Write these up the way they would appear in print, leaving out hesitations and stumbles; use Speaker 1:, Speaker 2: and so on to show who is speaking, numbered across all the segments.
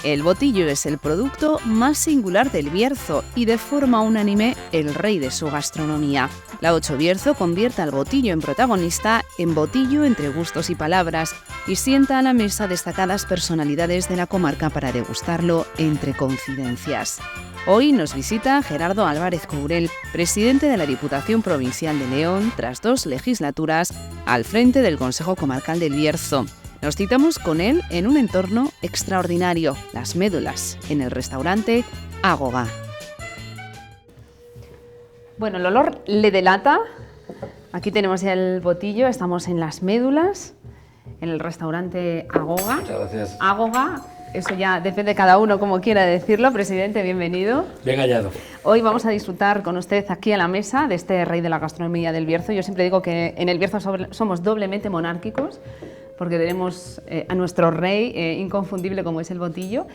Speaker 1: El botillo es el producto más singular del Bierzo y de forma unánime el rey de su gastronomía. La Ocho Bierzo convierte al botillo en protagonista, en botillo entre gustos y palabras, y sienta a la mesa destacadas personalidades de la comarca para degustarlo entre confidencias. Hoy nos visita Gerardo Álvarez Courel, presidente de la Diputación Provincial de León, tras 2 legislaturas al frente del Consejo Comarcal del Bierzo. Nos citamos con él en un entorno extraordinario, Las Médulas, en el restaurante Ágoga. Bueno, el olor le delata. Aquí tenemos ya el botillo, estamos en Las Médulas, en el restaurante Ágoga.
Speaker 2: Muchas gracias.
Speaker 1: Ágoga, eso ya depende de cada uno como quiera decirlo. Presidente, bienvenido.
Speaker 2: Bien hallado.
Speaker 1: Hoy vamos a disfrutar con usted aquí a la mesa de este rey de la gastronomía del Bierzo. Yo siempre digo que en el Bierzo somos doblemente monárquicos, porque tenemos a nuestro rey inconfundible como es el botillo.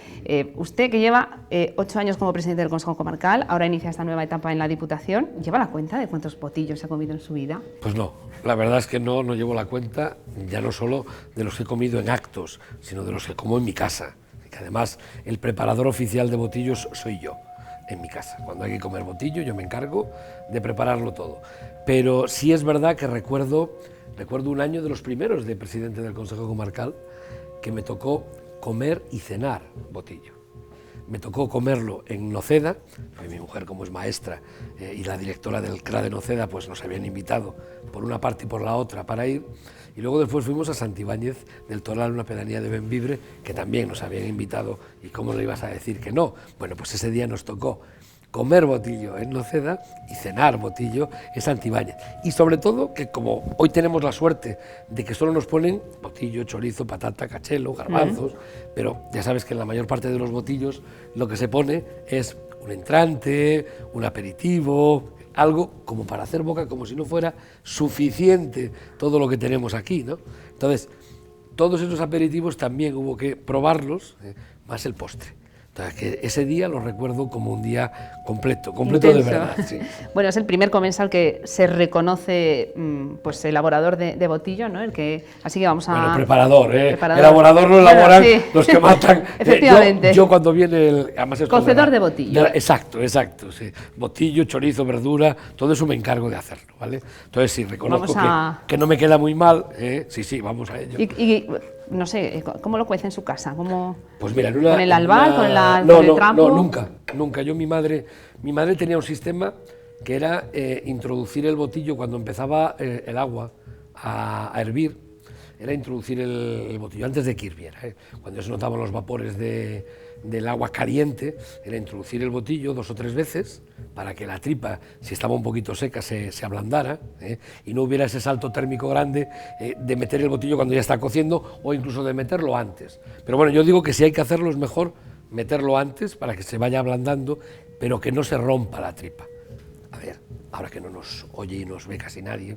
Speaker 1: Usted, que lleva 8 años como presidente del Consejo Comarcal, ahora inicia esta nueva etapa en la Diputación, ¿lleva la cuenta de cuántos botillos se ha comido en su vida?
Speaker 2: Pues no, la verdad es que no llevo la cuenta, ya no solo de los que he comido en actos, sino de los que como en mi casa, que además el preparador oficial de botillos soy yo, en mi casa. Cuando hay que comer botillo yo me encargo de prepararlo todo. Pero sí es verdad que recuerdo un año de los primeros de presidente del Consejo Comarcal que me tocó comer y cenar botillo. Me tocó comerlo en Noceda, porque mi mujer, como es maestra, y la directora del CRA de Noceda, pues nos habían invitado por una parte y por la otra para ir, y luego después fuimos a Santibáñez del Toral, una pedanía de Bembibre, que también nos habían invitado, y cómo le ibas a decir que no. Bueno, pues ese día nos tocó comer botillo en Noceda y cenar botillo en Santibáñez. Y sobre todo que como hoy tenemos la suerte de que solo nos ponen botillo, chorizo, patata, cachelo, garbanzos, pero ya sabes que en la mayor parte de los botillos lo que se pone es un entrante, un aperitivo, algo como para hacer boca, como si no fuera suficiente todo lo que tenemos aquí, ¿no? Entonces, todos esos aperitivos también hubo que probarlos, más el postre. Que ese día lo recuerdo como un día completo
Speaker 1: Intenso.
Speaker 2: De verdad. Sí.
Speaker 1: Bueno, es el primer comensal que se reconoce pues elaborador de botillo, ¿no? El que, así que vamos a...
Speaker 2: Bueno, preparador,
Speaker 1: preparador.
Speaker 2: Elaborador lo elaboran
Speaker 1: sí.
Speaker 2: los que matan.
Speaker 1: Efectivamente.
Speaker 2: Yo cuando viene el... Además
Speaker 1: Cocedor de botillo.
Speaker 2: Exacto, sí. Botillo, chorizo, verdura, todo eso me encargo de hacerlo, ¿vale? Entonces sí, reconozco que no me queda muy mal, sí, vamos a ello.
Speaker 1: Y no sé, ¿cómo lo cuece en su casa?
Speaker 2: Pues mira,
Speaker 1: ¿con el albal, con el trampo?
Speaker 2: No, nunca. Yo, mi madre tenía un sistema que era introducir el botillo cuando empezaba el agua a hervir, era introducir el botillo antes de que hirviera, cuando ya se notaban los vapores del agua caliente, era introducir el botillo 2 o 3 veces para que la tripa, si estaba un poquito seca, se ablandara, y no hubiera ese salto térmico grande de meter el botillo cuando ya está cociendo o incluso de meterlo antes. Pero bueno, yo digo que si hay que hacerlo es mejor meterlo antes para que se vaya ablandando, pero que no se rompa la tripa. A ver, ahora que no nos oye y nos ve casi nadie,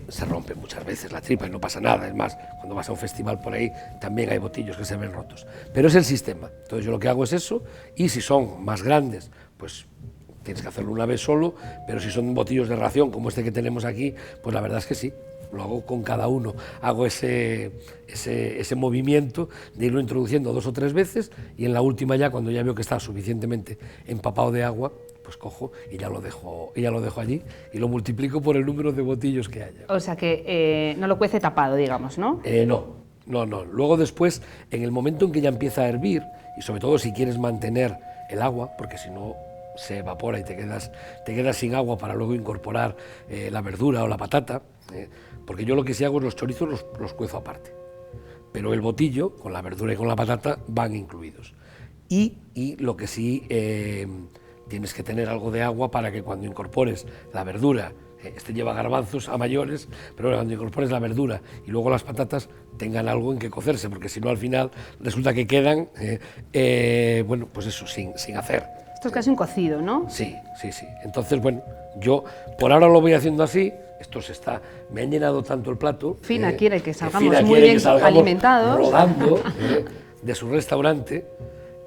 Speaker 2: se rompe muchas veces la tripa y no pasa nada. Es más, cuando vas a un festival por ahí también hay botillos que se ven rotos. Pero es el sistema. Entonces yo lo que hago es eso, y si son más grandes, pues tienes que hacerlo una vez solo, pero si son botillos de ración como este que tenemos aquí, pues la verdad es que sí. Lo hago con cada uno, hago ese movimiento de irlo introduciendo 2 o 3 veces, y en la última ya, cuando ya veo que está suficientemente empapado de agua, pues cojo y ya lo dejo allí y lo multiplico por el número de botillos que haya.
Speaker 1: O sea que no lo cuece tapado, digamos, ¿no?
Speaker 2: No. Luego después, en el momento en que ya empieza a hervir, y sobre todo si quieres mantener el agua, porque si no se evapora y te quedas sin agua para luego incorporar la verdura o la patata, porque yo lo que sí hago es los chorizos los cuezo aparte, pero el botillo con la verdura y con la patata van incluidos. Y lo que sí, tienes que tener algo de agua para que cuando incorpores la verdura, este lleva garbanzos a mayores, pero cuando incorpores la verdura y luego las patatas tengan algo en que cocerse, porque si no al final resulta que quedan, bueno, pues eso, sin hacer.
Speaker 1: Esto es casi un cocido, ¿no?
Speaker 2: Sí. Entonces, bueno, yo por ahora lo voy haciendo así. Me han llenado tanto el plato.
Speaker 1: Fina quiere que salgamos muy bien alimentados.
Speaker 2: Rodando de su restaurante,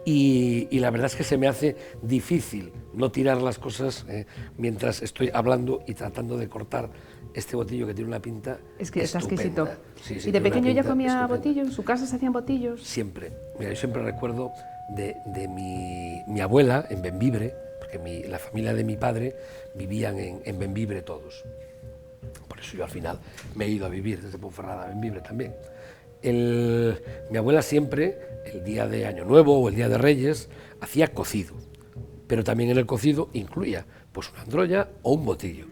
Speaker 2: y la verdad es que se me hace difícil no tirar las cosas mientras estoy hablando y tratando de cortar este botillo que tiene una pinta
Speaker 1: es que está exquisito.
Speaker 2: Sí,
Speaker 1: ¿Y de pequeño ya comía botillo? ¿En su casa se hacían botillos?
Speaker 2: Siempre. Mira, yo siempre recuerdo de mi abuela en Bembibre, porque la familia de mi padre vivían en Bembibre todos. Por eso yo al final me he ido a vivir desde Ponferrada a Bembibre también. Mi abuela siempre, el día de Año Nuevo o el día de Reyes, hacía cocido, pero también en el cocido incluía pues una androlla o un botillo.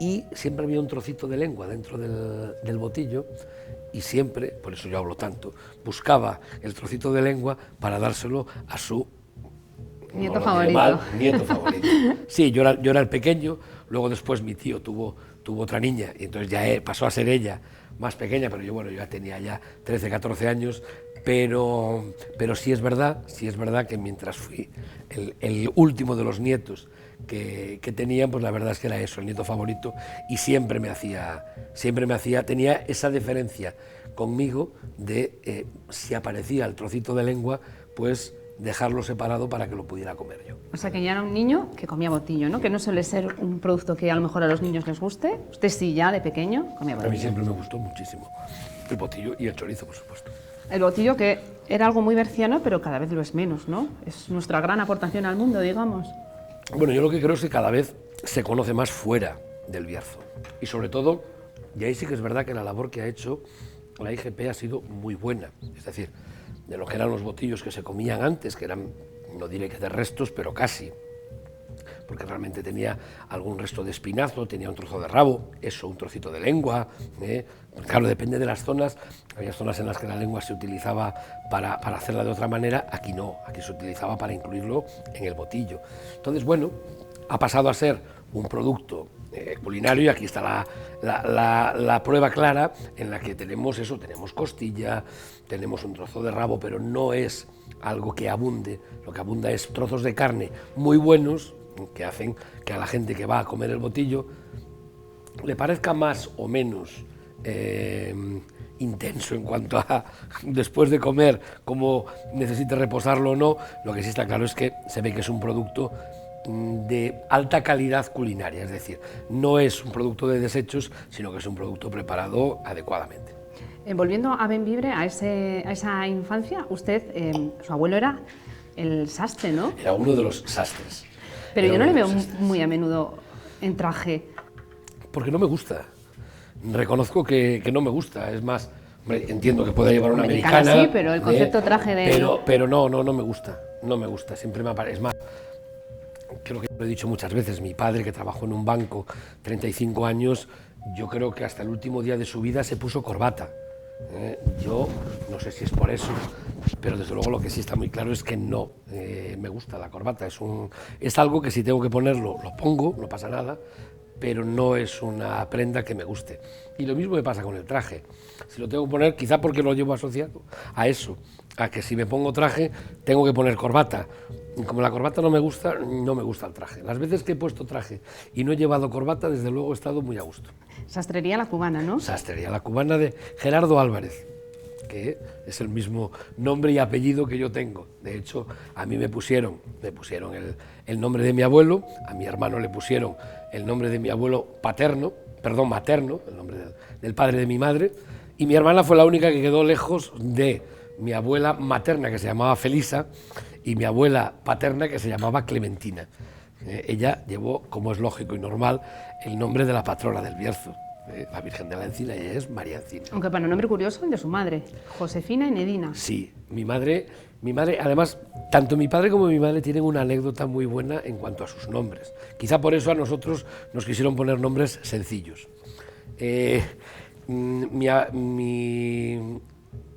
Speaker 2: Y siempre había un trocito de lengua dentro del botillo y siempre, por eso yo hablo tanto, buscaba el trocito de lengua para dárselo a su
Speaker 1: nieto favorito.
Speaker 2: Nieto favorito. Sí, yo era el pequeño, luego después mi tío tuvo otra niña y entonces ya pasó a ser ella más pequeña, pero yo ya tenía ya 13, 14 años, pero sí es verdad que mientras fui el último de los nietos que tenían, pues la verdad es que era eso, el nieto favorito, y siempre me hacía, tenía esa deferencia conmigo de si aparecía el trocito de lengua, pues dejarlo separado para que lo pudiera comer yo.
Speaker 1: O sea, que ya era un niño que comía botillo, ¿no? Que no suele ser un producto que a lo mejor a los niños les guste. Usted sí, ya de pequeño comía botillo.
Speaker 2: A mí siempre me gustó muchísimo el botillo y el chorizo, por supuesto.
Speaker 1: El botillo, que era algo muy berciano, pero cada vez lo es menos, ¿no? Es nuestra gran aportación al mundo, digamos.
Speaker 2: Bueno, yo lo que creo es que cada vez se conoce más fuera del Bierzo. Y sobre todo, y ahí sí que es verdad que la labor que ha hecho la IGP ha sido muy buena. Es decir, de lo que eran los botillos que se comían antes, que eran, no diré que de restos, pero casi, porque realmente tenía algún resto de espinazo, tenía un trozo de rabo, eso, un trocito de lengua. Claro, depende de las zonas. Había zonas en las que la lengua se utilizaba para hacerla de otra manera, aquí no, aquí se utilizaba para incluirlo en el botillo. Entonces, bueno, ha pasado a ser un producto culinario y aquí está la prueba clara en la que tenemos eso, tenemos costilla, tenemos un trozo de rabo, pero no es algo que abunde, lo que abunda es trozos de carne muy buenos que hacen que a la gente que va a comer el botillo le parezca más o menos intenso en cuanto a después de comer, cómo necesite reposarlo o no. Lo que sí está claro es que se ve que es un producto de alta calidad culinaria, es decir, no es un producto de desechos, sino que es un producto preparado adecuadamente.
Speaker 1: Volviendo a Bembibre, a esa infancia, usted, su abuelo era el sastre, ¿no?
Speaker 2: Era uno de los sastres.
Speaker 1: Pero yo no le veo muy a menudo en traje.
Speaker 2: Porque no me gusta. Reconozco que no me gusta. Es más, hombre, entiendo que pueda llevar una americana.
Speaker 1: Sí, pero el concepto traje de...
Speaker 2: Pero no me gusta. No me gusta. Siempre me aparece. Es más, creo que lo he dicho muchas veces, mi padre, que trabajó en un banco 35 años, yo creo que hasta el último día de su vida se puso corbata. Yo no sé si es por eso, pero desde luego lo que sí está muy claro es que no me gusta la corbata. Es algo que si tengo que ponerlo, lo pongo, no pasa nada, pero no es una prenda que me guste. Y lo mismo me pasa con el traje. Si lo tengo que poner, quizá porque lo llevo asociado a eso, a que si me pongo traje, tengo que poner corbata. Y como la corbata no me gusta el traje. Las veces que he puesto traje y no he llevado corbata, desde luego he estado muy a gusto.
Speaker 1: Sastrería La Cubana, ¿no?
Speaker 2: Sastrería La Cubana de Gerardo Álvarez, que es el mismo nombre y apellido que yo tengo. De hecho, a mí me pusieron el nombre de mi abuelo, a mi hermano le pusieron el nombre de mi abuelo materno, el nombre del padre de mi madre, y mi hermana fue la única que quedó lejos de mi abuela materna, que se llamaba Felisa, y mi abuela paterna, que se llamaba Clementina. Ella llevó, como es lógico y normal, el nombre de la patrona del Bierzo, la Virgen de la Encina, y ella es María Encina.
Speaker 1: Aunque para un nombre curioso, el de su madre, Josefina Enedina.
Speaker 2: Sí, mi madre, además, tanto mi padre como mi madre tienen una anécdota muy buena en cuanto a sus nombres. Quizá por eso a nosotros nos quisieron poner nombres sencillos.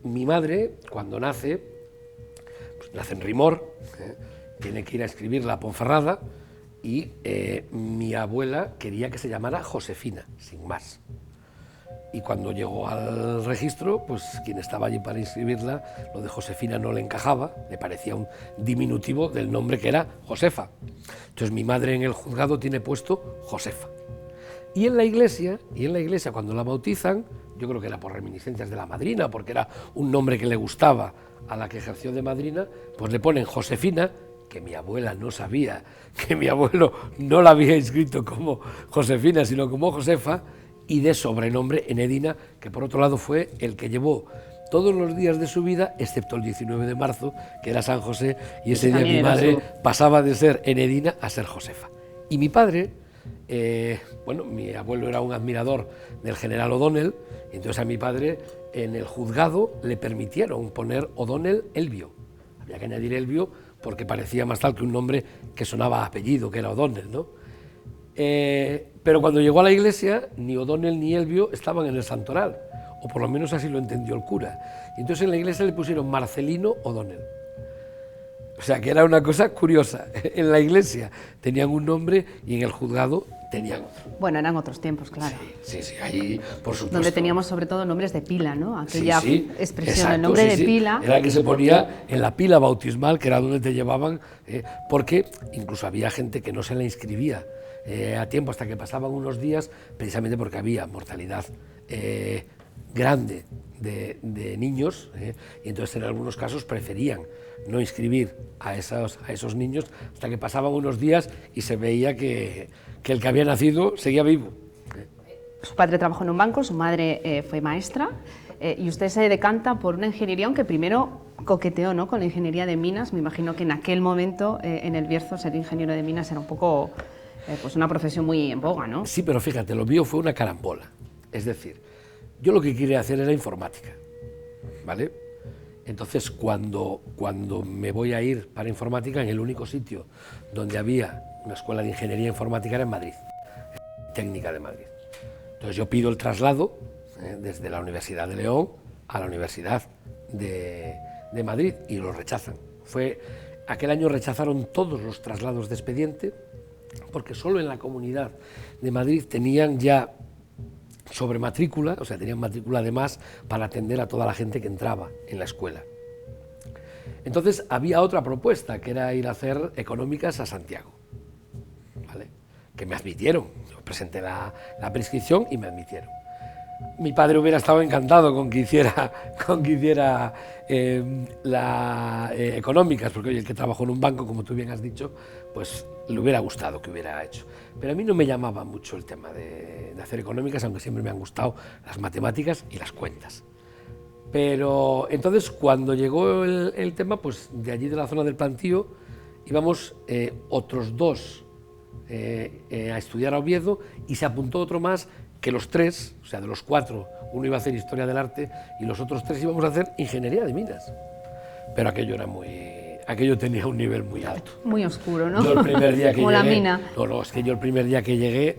Speaker 2: Mi madre, cuando nace, pues nace en Rimor, tiene que ir a escribirla a Ponferrada, y mi abuela quería que se llamara Josefina, sin más. Y cuando llegó al registro, pues quien estaba allí para inscribirla, lo de Josefina no le encajaba, le parecía un diminutivo del nombre que era Josefa. Entonces mi madre en el juzgado tiene puesto Josefa. Y en la iglesia, cuando la bautizan, yo creo que era por reminiscencias de la madrina, porque era un nombre que le gustaba a la que ejerció de madrina, pues le ponen Josefina, que mi abuela no sabía, que mi abuelo no la había inscrito como Josefina, sino como Josefa, y de sobrenombre Enedina, que por otro lado fue el que llevó todos los días de su vida, excepto el 19 de marzo, que era San José, y ese día mi madre pasaba de ser Enedina a ser Josefa. Y mi padre, bueno, mi abuelo era un admirador del general O'Donnell, y entonces a mi padre en el juzgado le permitieron poner O'Donnell Elvio. Había que añadir Elvio porque parecía más tal que un nombre que sonaba a apellido, que era O'Donnell, ¿no? Pero cuando llegó a la iglesia, ni O'Donnell ni Elvio estaban en el santoral, o por lo menos así lo entendió el cura. Y entonces en la iglesia le pusieron Marcelino O'Donnell. O sea, que era una cosa curiosa. En la iglesia tenían un nombre y en el juzgado tenían otro.
Speaker 3: Bueno, eran otros tiempos, claro.
Speaker 2: Sí, ahí, por supuesto.
Speaker 3: Donde teníamos sobre todo nombres de pila, ¿no? Aquella expresión,
Speaker 2: exacto,
Speaker 3: el nombre de pila.
Speaker 2: Era que se ponía en la pila bautismal, que era donde te llevaban, porque incluso había gente que no se la inscribía a tiempo, hasta que pasaban unos días, precisamente porque había mortalidad grande de niños, y entonces en algunos casos preferían no inscribir a esos niños hasta que pasaban unos días y se veía que el que había nacido seguía vivo.
Speaker 3: Su padre trabajó en un banco, su madre fue maestra, y usted se decanta por una ingeniería, aunque primero coqueteó, ¿no?, con la ingeniería de minas. Me imagino que en aquel momento en el Bierzo ser ingeniero de minas era un poco pues una profesión muy en boga, ¿no?
Speaker 2: Sí, pero fíjate, lo mío fue una carambola. Es decir, yo lo que quería hacer era informática, ¿vale? Entonces, cuando me voy a ir para informática, en el único sitio donde había una escuela de ingeniería informática era en Madrid, Técnica de Madrid. Entonces yo pido el traslado desde la Universidad de León a la Universidad de Madrid y lo rechazan. Aquel año rechazaron todos los traslados de expediente porque solo en la Comunidad de Madrid tenían ya sobre matrícula, o sea, tenían matrícula de más para atender a toda la gente que entraba en la escuela. Entonces había otra propuesta, que era ir a hacer económicas a Santiago, ¿vale?, que me admitieron. Yo presenté la prescripción y me admitieron. Mi padre hubiera estado encantado con que hiciera económicas, porque oye, el que trabajó en un banco, como tú bien has dicho, pues le hubiera gustado que hubiera hecho. Pero a mí no me llamaba mucho el tema de hacer económicas, aunque siempre me han gustado las matemáticas y las cuentas. Pero entonces, cuando llegó el tema, pues de allí de la zona del Plantío, íbamos otros dos a estudiar a Oviedo, y se apuntó otro más, que los tres, o sea, de los cuatro, uno iba a hacer Historia del Arte y los otros tres íbamos a hacer Ingeniería de Minas. Pero aquello tenía un nivel muy alto.
Speaker 3: Muy oscuro, ¿no?
Speaker 2: Yo el primer día que
Speaker 3: como
Speaker 2: llegué,
Speaker 3: la mina.
Speaker 2: No, es que yo el primer día que llegué,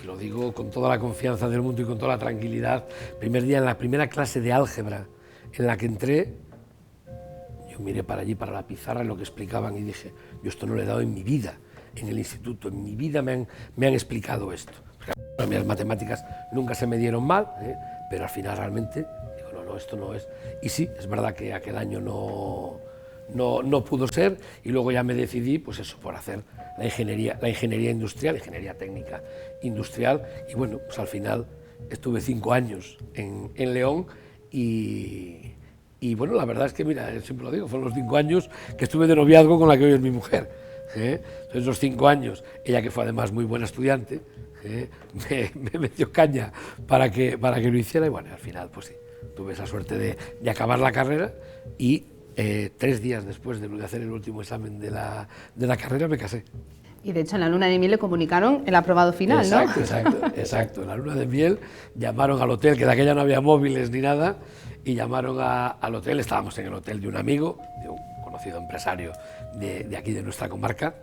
Speaker 2: y lo digo con toda la confianza del mundo y con toda la tranquilidad, primer día en la primera clase de álgebra en la que entré, yo miré para allí, para la pizarra, en lo que explicaban, y dije, yo esto no lo he dado en mi vida, en el instituto, en mi vida me han explicado esto. A mí las matemáticas nunca se me dieron mal, pero al final realmente digo, no, esto no es. Y sí, es verdad que aquel año no pudo ser, y luego ya me decidí, pues eso, por hacer la ingeniería industrial, ingeniería técnica industrial, y bueno, pues al final estuve 5 años en León, y bueno, la verdad es que, mira, siempre lo digo, fueron los 5 años que estuve de noviazgo con la que hoy es mi mujer. Entonces, los 5 años, ella, que fue además muy buena estudiante, me metió caña para que lo hiciera, y bueno, al final pues sí, tuve esa suerte de acabar la carrera, y 3 días después de hacer el último examen de la carrera me casé.
Speaker 3: Y de hecho en la luna de miel le comunicaron el aprobado final, ¿no?
Speaker 2: Exacto. En la luna de miel llamaron al hotel, que de aquella no había móviles ni nada, y llamaron al hotel. Estábamos en el hotel de un amigo, de un conocido empresario de aquí de nuestra comarca,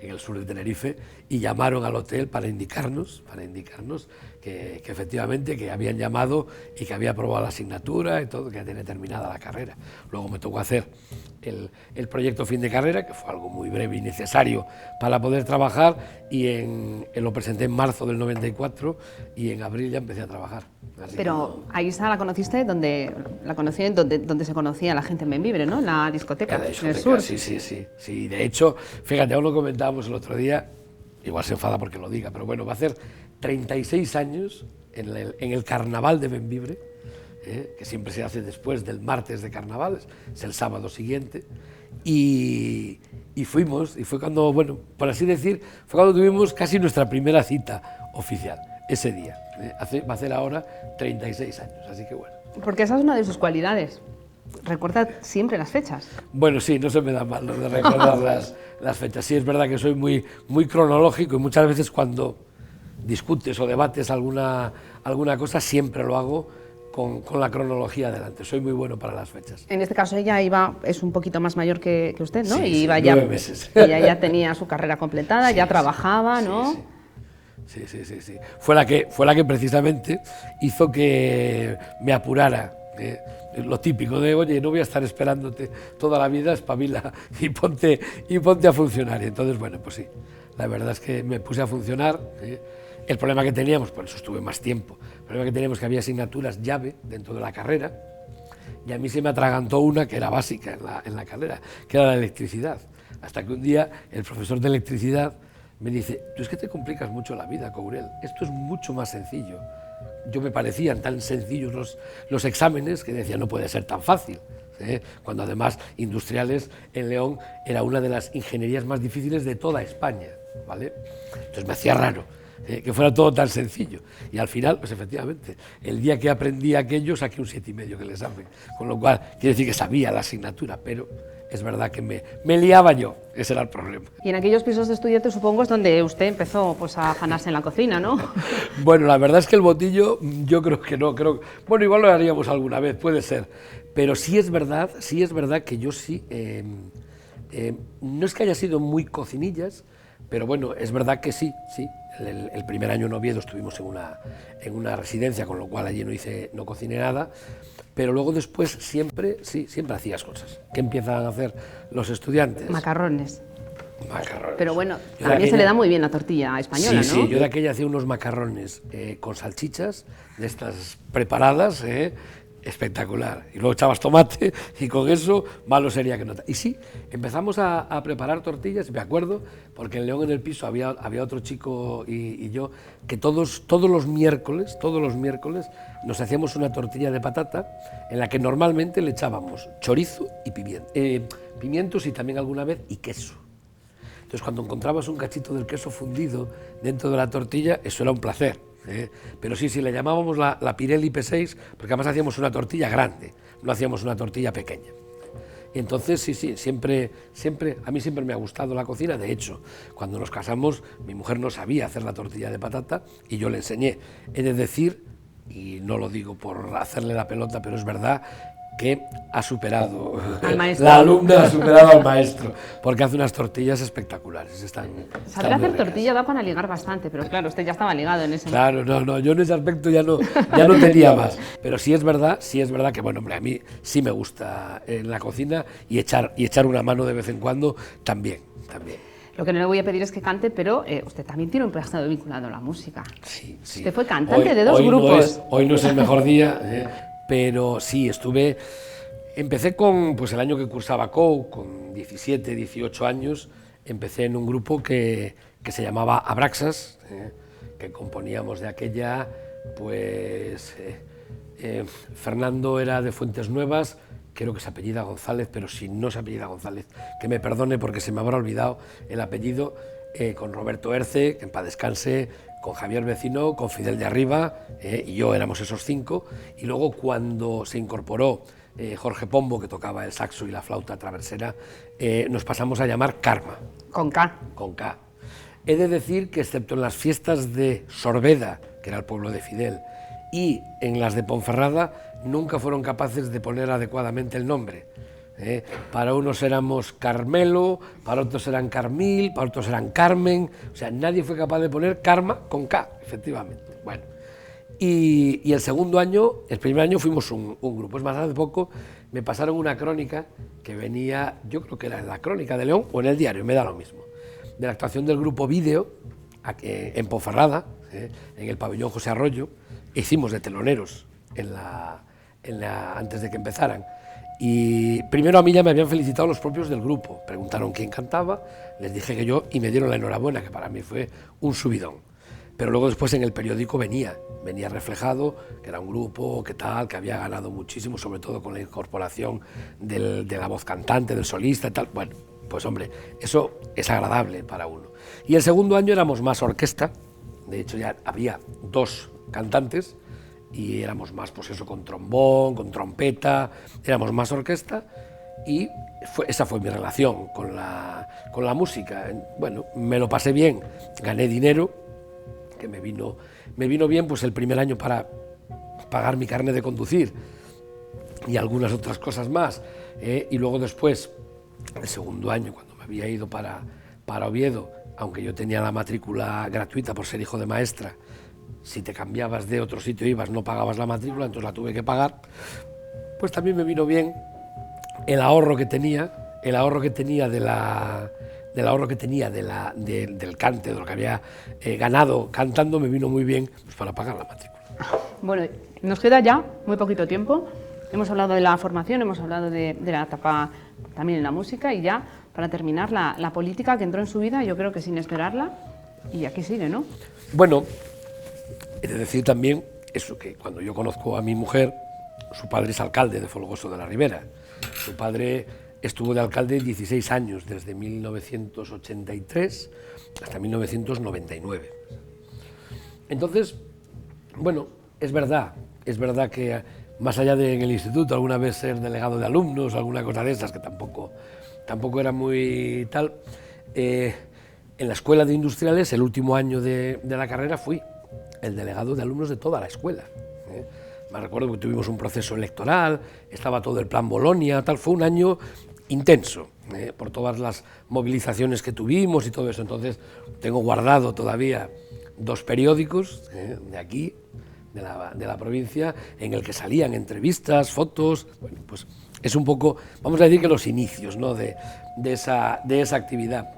Speaker 2: en el sur de Tenerife, y llamaron al hotel para indicarnos que efectivamente que habían llamado y que había aprobado la asignatura y todo, que ya tenía terminada la carrera. Luego me tocó hacer el proyecto fin de carrera, que fue algo muy breve y necesario para poder trabajar, y lo presenté en marzo del 94, y en abril ya empecé a trabajar.
Speaker 3: Pero ahí la conociste, donde se conocía la gente en Bembibre, ¿no? En la discoteca, en el sur.
Speaker 2: Sí, de hecho, fíjate, aún lo comentábamos el otro día, igual se enfada porque lo diga, pero bueno, va a hacer 36 años en el carnaval de Bembibre, que siempre se hace después del martes de carnaval, es el sábado siguiente, y fuimos, y fue cuando, bueno, por así decir, fue cuando tuvimos casi nuestra primera cita oficial, ese día. Va a hacer ahora 36 años, así que bueno.
Speaker 3: Porque esa es una de sus cualidades. Recuerda siempre las fechas.
Speaker 2: Bueno, sí, no se me da mal lo de recordar las fechas. Sí, es verdad que soy muy cronológico y muchas veces cuando discutes o debates alguna cosa siempre lo hago con la cronología delante. Soy muy bueno para las fechas.
Speaker 3: En este caso ella es un poquito más mayor que usted, ¿no?
Speaker 2: Sí,
Speaker 3: y
Speaker 2: sí,
Speaker 3: iba
Speaker 2: 9 meses.
Speaker 3: Ella ya tenía su carrera completada, ya trabajaba, ¿no?
Speaker 2: Sí. Fue la que precisamente hizo que me apurara. Lo típico de, oye, no voy a estar esperándote toda la vida, espabila y ponte a funcionar. Y entonces, bueno, pues sí, la verdad es que me puse a funcionar. El problema que teníamos, por eso estuve más tiempo, el problema que teníamos es que había asignaturas llave dentro de la carrera y a mí se me atragantó una que era básica en la carrera, que era la electricidad. Hasta que un día el profesor de electricidad me dice, tú es que te complicas mucho la vida, Courel, esto es mucho más sencillo. Yo me parecían tan sencillos los exámenes que decía, no puede ser tan fácil, cuando además industriales en León era una de las ingenierías más difíciles de toda España, ¿vale? Entonces me hacía raro que fuera todo tan sencillo. Y al final, pues efectivamente, el día que aprendí aquello saqué un 7,5 que el examen, con lo cual quiere decir que sabía la asignatura, pero es verdad que me liaba yo, ese era el problema.
Speaker 3: Y en aquellos pisos de estudiantes supongo es donde usted empezó pues, a afanarse en la cocina, ¿no?
Speaker 2: Bueno, la verdad es que el botillo yo creo que no, bueno, igual lo haríamos alguna vez, puede ser, pero sí es verdad que yo sí, no es que haya sido muy cocinillas, pero bueno, es verdad que sí. El primer año en Oviedo estuvimos en una residencia, con lo cual allí no cociné nada, pero luego después siempre hacías cosas. ¿Qué empiezan a hacer los estudiantes?
Speaker 3: Macarrones.
Speaker 2: Macarrones.
Speaker 3: Pero bueno, también se le da muy bien la tortilla española,
Speaker 2: sí,
Speaker 3: ¿no?
Speaker 2: Sí, yo de aquella hacía unos macarrones con salchichas, de estas preparadas, espectacular. Y luego echabas tomate y con eso malo sería que no. Y sí, empezamos a preparar tortillas, me acuerdo, porque en León en el piso había otro chico y yo, que todos los miércoles nos hacíamos una tortilla de patata en la que normalmente le echábamos chorizo y pimientos y también alguna vez y queso. Entonces cuando encontrabas un cachito del queso fundido dentro de la tortilla, eso era un placer. Pero sí, le llamábamos la Pirelli P6, porque además hacíamos una tortilla grande, no hacíamos una tortilla pequeña. Y entonces, siempre, a mí siempre me ha gustado la cocina. De hecho, cuando nos casamos, mi mujer no sabía hacer la tortilla de patata y yo le enseñé. He de decir, y no lo digo por hacerle la pelota, pero es verdad que ha superado
Speaker 3: al maestro.
Speaker 2: La alumna ha superado al maestro, porque hace unas tortillas espectaculares.
Speaker 3: Saber hacer tortilla da para ligar bastante, pero claro, usted ya estaba ligado en ese.
Speaker 2: Claro, no, yo en ese aspecto ya no tenía más. Pero sí es verdad que, bueno, hombre, a mí sí me gusta en la cocina y echar una mano de vez en cuando también.
Speaker 3: Lo que no le voy a pedir es que cante, pero usted también tiene un pasado vinculado a la música.
Speaker 2: Sí.
Speaker 3: Usted fue cantante de dos grupos.
Speaker 2: Hoy no es el mejor día, pero sí, empecé pues el año que cursaba COU, con 17, 18 años, empecé en un grupo que se llamaba Abraxas, que componíamos de aquella, pues Fernando era de Fuentes Nuevas, creo que se apellida González, pero si no se apellida González, que me perdone porque se me habrá olvidado el apellido, con Roberto Erce, que en paz descanse, con Javier Vecino, con Fidel de Arriba, y yo éramos esos 5, y luego cuando se incorporó Jorge Pombo, que tocaba el saxo y la flauta traversera, nos pasamos a llamar Karma.
Speaker 3: Con K.
Speaker 2: Con K. He de decir que excepto en las fiestas de Sorbeda, que era el pueblo de Fidel, y en las de Ponferrada, nunca fueron capaces de poner adecuadamente el nombre. Para unos éramos Carmelo, para otros eran Carmil, para otros eran Carmen, o sea, nadie fue capaz de poner Karma con K, efectivamente. Bueno, y el primer año fuimos un grupo. Es más, hace poco me pasaron una crónica que venía, yo creo que era en la Crónica de León o en el diario, me da lo mismo, de la actuación del grupo Vídeo en Ponferrada, en el pabellón José Arroyo. Hicimos de teloneros antes de que empezaran. Y primero a mí ya me habían felicitado los propios del grupo, preguntaron quién cantaba, les dije que yo y me dieron la enhorabuena, que para mí fue un subidón. Pero luego después en el periódico venía reflejado que era un grupo que había ganado muchísimo, sobre todo con la incorporación de la voz cantante, del solista y tal. Bueno, pues hombre, eso es agradable para uno. Y el segundo año éramos más orquesta, de hecho ya había 2 cantantes, y éramos más, pues eso, con trombón, con trompeta, éramos más orquesta, y esa fue mi relación con la música. Bueno, me lo pasé bien, gané dinero, que me vino bien pues el primer año para pagar mi carnet de conducir y algunas otras cosas más, y luego después, el segundo año, cuando me había ido para Oviedo, aunque yo tenía la matrícula gratuita por ser hijo de maestra, si te cambiabas de otro sitio ibas, no pagabas la matrícula, entonces la tuve que pagar, pues también me vino bien el ahorro que tenía del cante, de lo que había ganado cantando, me vino muy bien pues, para pagar la matrícula.
Speaker 3: Bueno, nos queda ya muy poquito tiempo. Hemos hablado de la formación, hemos hablado de la etapa también en la música, y ya para terminar la política que entró en su vida, yo creo que sin esperarla, y aquí sigue, ¿no?
Speaker 2: Bueno, he de decir también eso, que cuando yo conozco a mi mujer, su padre es alcalde de Folgoso de la Ribera. Su padre estuvo de alcalde 16 años, desde 1983 hasta 1999. Entonces, bueno, es verdad que más allá de en el instituto alguna vez ser delegado de alumnos o alguna cosa de esas, que tampoco era muy tal, en la escuela de industriales, el último año de la carrera, fui el delegado de alumnos de toda la escuela. Me recuerdo que tuvimos un proceso electoral, estaba todo el plan Bolonia, tal, fue un año intenso, por todas las movilizaciones que tuvimos y todo eso. Entonces tengo guardado todavía 2 periódicos de aquí, de la provincia, en el que salían entrevistas, fotos. Bueno, pues es un poco, vamos a decir que los inicios, ¿no?, de esa actividad.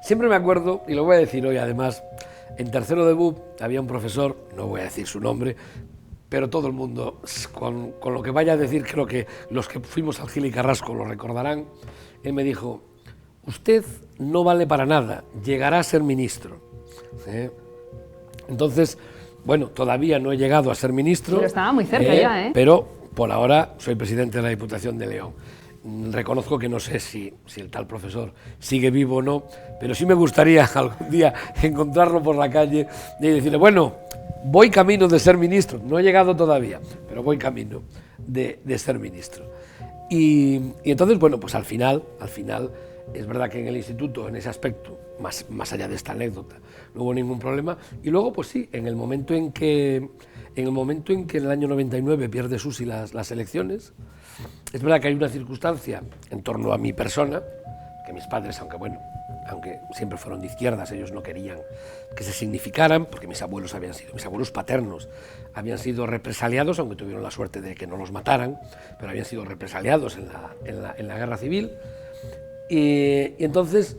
Speaker 2: Siempre me acuerdo, y lo voy a decir hoy además, en tercero de BUP había un profesor, no voy a decir su nombre, pero todo el mundo, con lo que vaya a decir, creo que los que fuimos al Gil y Carrasco lo recordarán. Él me dijo: usted no vale para nada, llegará a ser ministro. Entonces, bueno, todavía no he llegado a ser ministro.
Speaker 3: Pero estaba muy cerca ya, ¿eh?
Speaker 2: Pero por ahora soy presidente de la Diputación de León. Reconozco que no sé si el tal profesor sigue vivo o no, pero sí me gustaría algún día encontrarlo por la calle y decirle: bueno, voy camino de ser ministro, no he llegado todavía, pero voy camino de ser ministro. Y entonces, bueno, pues al final, es verdad que en el instituto, en ese aspecto, más allá de esta anécdota, no hubo ningún problema. Y luego, pues sí, en el momento en que en el año 99 pierde Susi las elecciones, es verdad que hay una circunstancia en torno a mi persona, que mis padres, aunque siempre fueron de izquierdas, ellos no querían que se significaran, porque mis abuelos paternos habían sido represaliados, aunque tuvieron la suerte de que no los mataran, pero habían sido represaliados en la guerra civil, y entonces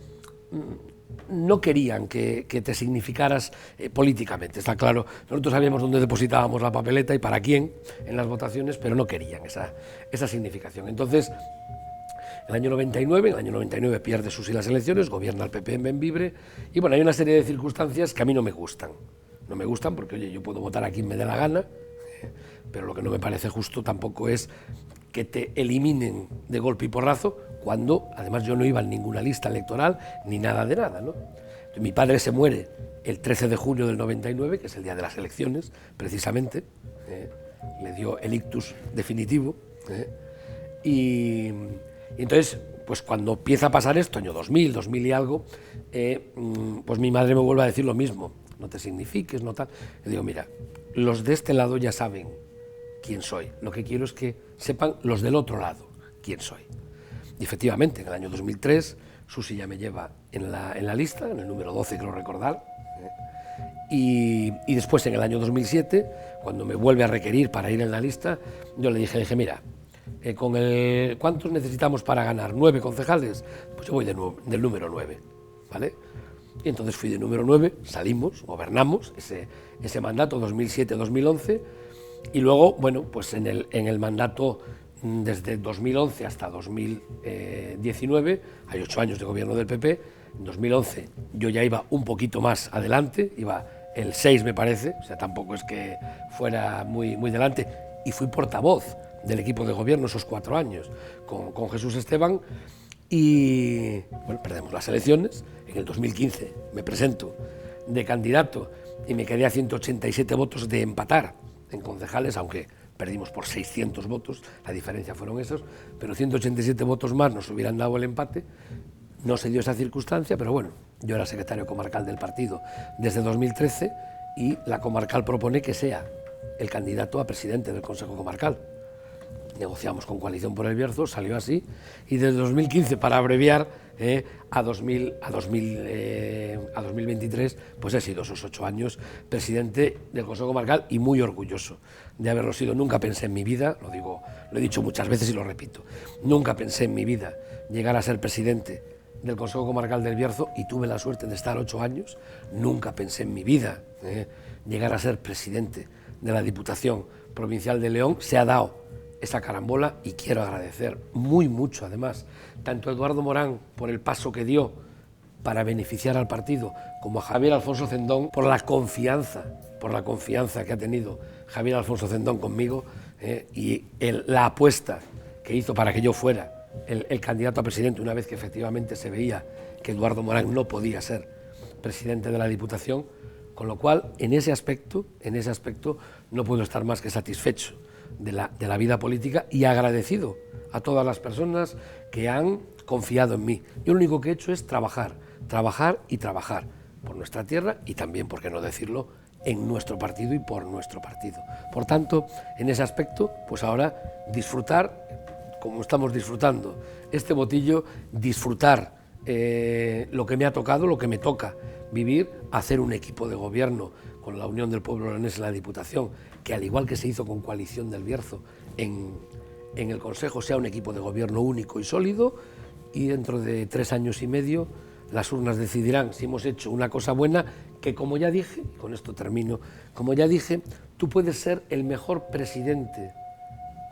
Speaker 2: no querían que te significaras políticamente, está claro. Nosotros sabíamos dónde depositábamos la papeleta y para quién en las votaciones, pero no querían esa significación. Entonces, en el año 99 pierde Susi las elecciones, gobierna el PP en Bembibre, y bueno, hay una serie de circunstancias que a mí no me gustan. No me gustan porque, oye, yo puedo votar a quien me dé la gana, pero lo que no me parece justo tampoco es que te eliminen de golpe y porrazo, cuando además yo no iba en ninguna lista electoral ni nada de nada, ¿no? Entonces, mi padre se muere el 13 de junio del 99, que es el día de las elecciones, precisamente, le dio el ictus definitivo, y entonces, pues cuando empieza a pasar esto, año 2000 y algo, pues mi madre me vuelve a decir lo mismo: no te signifiques, no tal. Le digo: mira, los de este lado ya saben quién soy, lo que quiero es que sepan los del otro lado quién soy. Y efectivamente, en el año 2003, Susi ya me lleva en la lista, en el número 12, creo recordar, y después, en el año 2007, cuando me vuelve a requerir para ir en la lista, yo le dije: mira, ¿cuántos necesitamos para ganar? 9 concejales, pues yo voy del número 9, ¿vale? Y entonces fui de número 9, salimos, gobernamos ese mandato 2007-2011, y luego, bueno, pues en el mandato desde 2011 hasta 2019, hay 8 años de gobierno del PP. En 2011 yo ya iba un poquito más adelante, iba el 6 me parece, o sea, tampoco es que fuera muy delante, y fui portavoz del equipo de gobierno esos 4 años con Jesús Esteban, y bueno, perdemos las elecciones. En el 2015 me presento de candidato y me quedé a 187 votos de empatar en concejales, aunque perdimos por 600 votos, la diferencia fueron esos, pero 187 votos más nos hubieran dado el empate. No se dio esa circunstancia, pero bueno, yo era secretario comarcal del partido desde 2013 y la comarcal propone que sea el candidato a presidente del Consejo Comarcal. Negociamos con Coalición por el Bierzo, salió así, y desde 2015, para abreviar, a 2023, pues he sido esos 8 años presidente del Consejo Comarcal y muy orgulloso de haberlo sido. Nunca pensé en mi vida, lo he dicho muchas veces y lo repito, nunca pensé en mi vida llegar a ser presidente del Consejo Comarcal del Bierzo y tuve la suerte de estar 8 años. Nunca pensé en mi vida llegar a ser presidente de la Diputación Provincial de León. Se ha dado esa carambola y quiero agradecer mucho además tanto a Eduardo Morán por el paso que dio para beneficiar al partido, como a Javier Alfonso Cendón por la confianza que ha tenido Javier Alfonso Cendón conmigo, y la apuesta que hizo para que yo fuera el candidato a presidente una vez que efectivamente se veía que Eduardo Morán no podía ser presidente de la Diputación, con lo cual en ese aspecto no puedo estar más que satisfecho de la vida política y agradecido a todas las personas que han confiado en mí. Yo lo único que he hecho es trabajar por nuestra tierra y también, por qué no decirlo, en nuestro partido y por nuestro partido. Por tanto, en ese aspecto, pues ahora disfrutar, como estamos disfrutando este botillo, disfrutar lo que me ha tocado, lo que me toca vivir, hacer un equipo de gobierno con la Unión del Pueblo Leonés en la Diputación, que al igual que se hizo con Coalición del Bierzo en el Consejo, sea un equipo de gobierno único y sólido, y dentro de 3 años y medio las urnas decidirán si hemos hecho una cosa buena, que como ya dije, y con esto termino, como ya dije, tú puedes ser el mejor presidente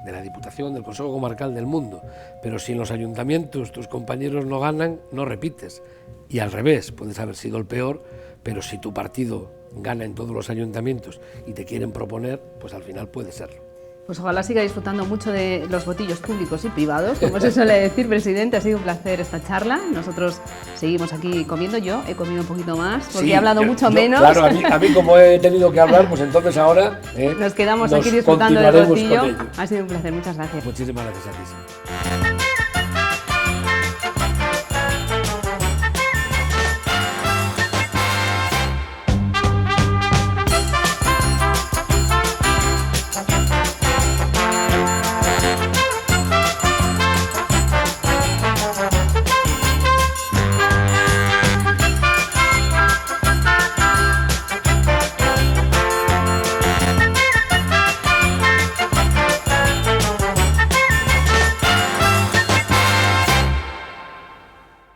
Speaker 2: de la Diputación, del Consejo Comarcal del mundo, pero si en los ayuntamientos tus compañeros no ganan, no repites. Y al revés, puedes haber sido el peor, pero si tu partido gana en todos los ayuntamientos y te quieren proponer, pues al final puede serlo.
Speaker 3: Pues ojalá siga disfrutando mucho de los botillos públicos y privados, como se suele decir, presidente. Ha sido un placer esta charla. Nosotros seguimos aquí comiendo. Yo he comido un poquito más, porque
Speaker 2: sí,
Speaker 3: he hablado mucho menos.
Speaker 2: Claro, a mí como he tenido que hablar, pues entonces ahora
Speaker 3: nos quedamos aquí disfrutando del botillo. Ha sido un placer, muchas gracias.
Speaker 2: Muchísimas gracias a ti.